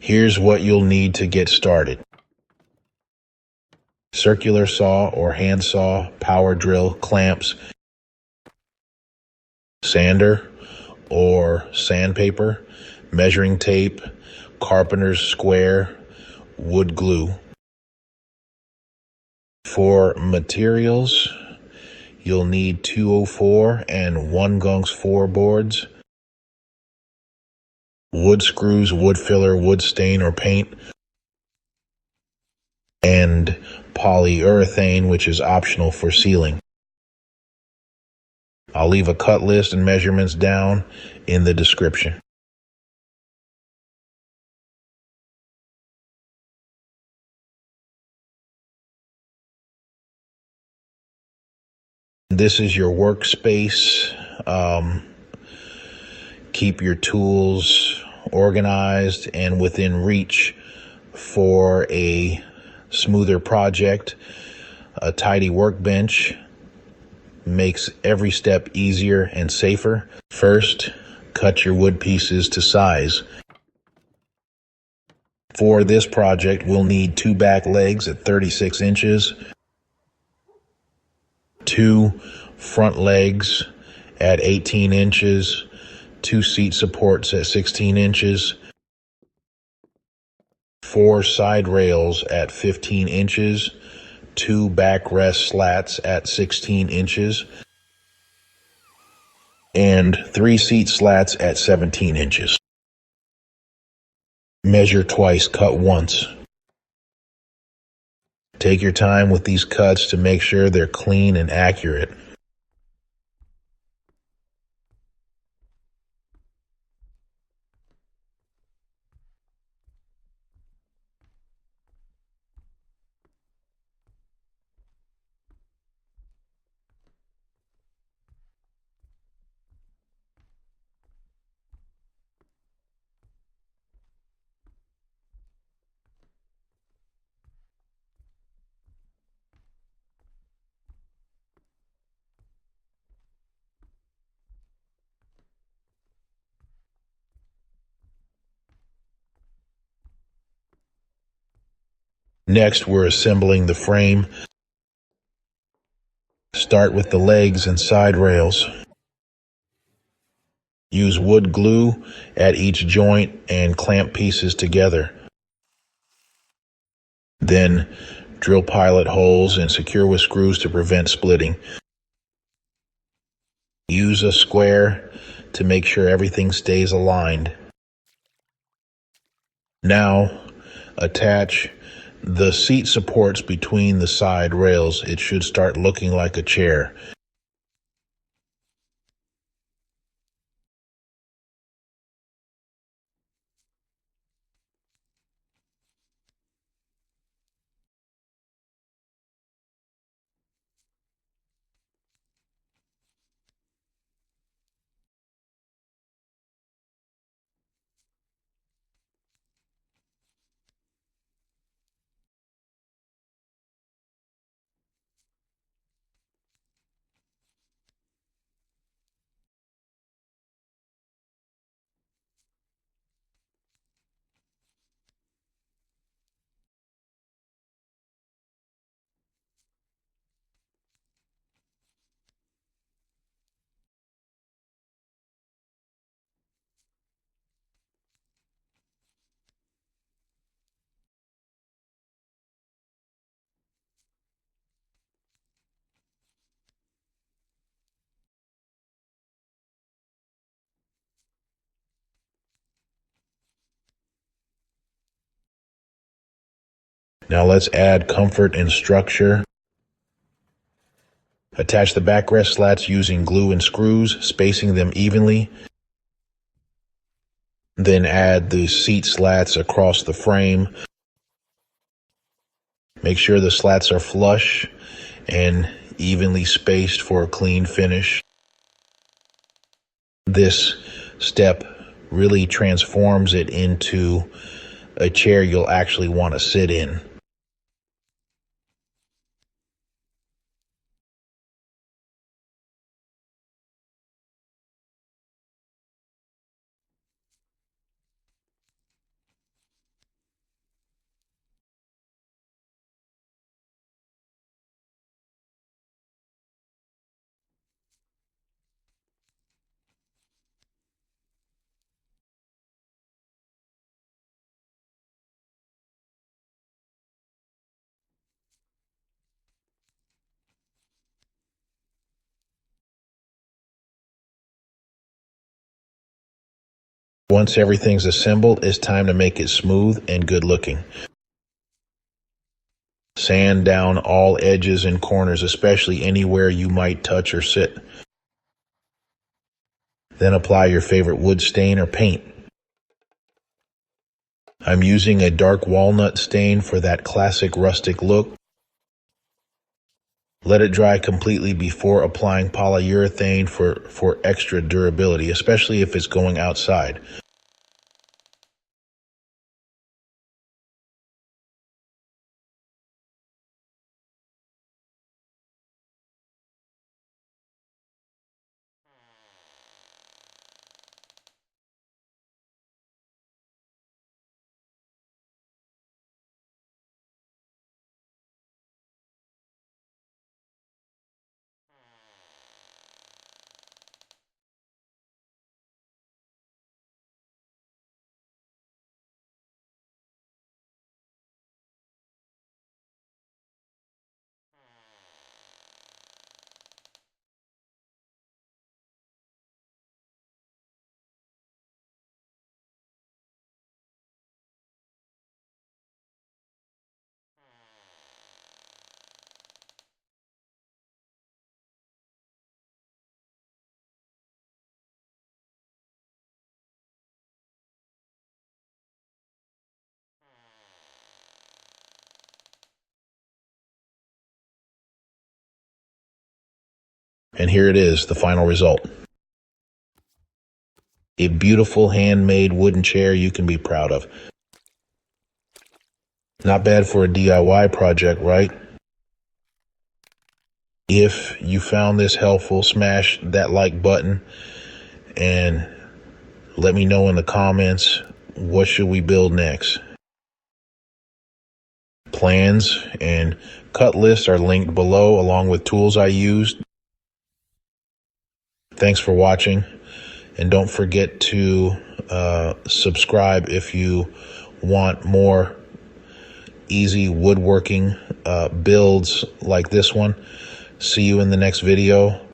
Here's what you'll need to get started. Circular saw or hand saw, power drill, clamps, sander or sandpaper, measuring tape, carpenter's square, wood glue. For materials, you'll need 204 and 1 gunks 4 boards, wood screws, wood filler, wood stain or paint, and polyurethane, which is optional for sealing. I'll leave a cut list and measurements down in the description. This is your workspace. Keep your tools organized and within reach for a smoother project. A tidy workbench makes every step easier and safer. First, cut your wood pieces to size. For this project, we'll need 2 back legs at 36 inches, 2 front legs at 18 inches, 2 seat supports at 16 inches, 4 side rails at 15 inches, 2 backrest slats at 16 inches, and 3 seat slats at 17 inches. Measure twice, cut once. Take your time with these cuts to make sure they're clean and accurate. Next, we're assembling the frame. Start with the legs and side rails. Use wood glue at each joint and clamp pieces together. Then drill pilot holes and secure with screws to prevent splitting. Use a square to make sure everything stays aligned. Now, attach the seat supports between the side rails. It should start looking like a chair. Now let's add comfort and structure. Attach the backrest slats using glue and screws, spacing them evenly. Then add the seat slats across the frame. Make sure the slats are flush and evenly spaced for a clean finish. This step really transforms it into a chair you'll actually want to sit in. Once everything's assembled, it's time to make it smooth and good looking. Sand down all edges and corners, especially anywhere you might touch or sit. Then apply your favorite wood stain or paint. I'm using a dark walnut stain for that classic rustic look. Let it dry completely before applying polyurethane for extra durability, especially if it's going outside. And here it is, the final result. A beautiful handmade wooden chair you can be proud of. Not bad for a DIY project, right? If you found this helpful, smash that like button and let me know in the comments, what should we build next? Plans and cut lists are linked below along with tools I used. Thanks for watching, and don't forget to subscribe if you want more easy woodworking builds like this one. See you in the next video.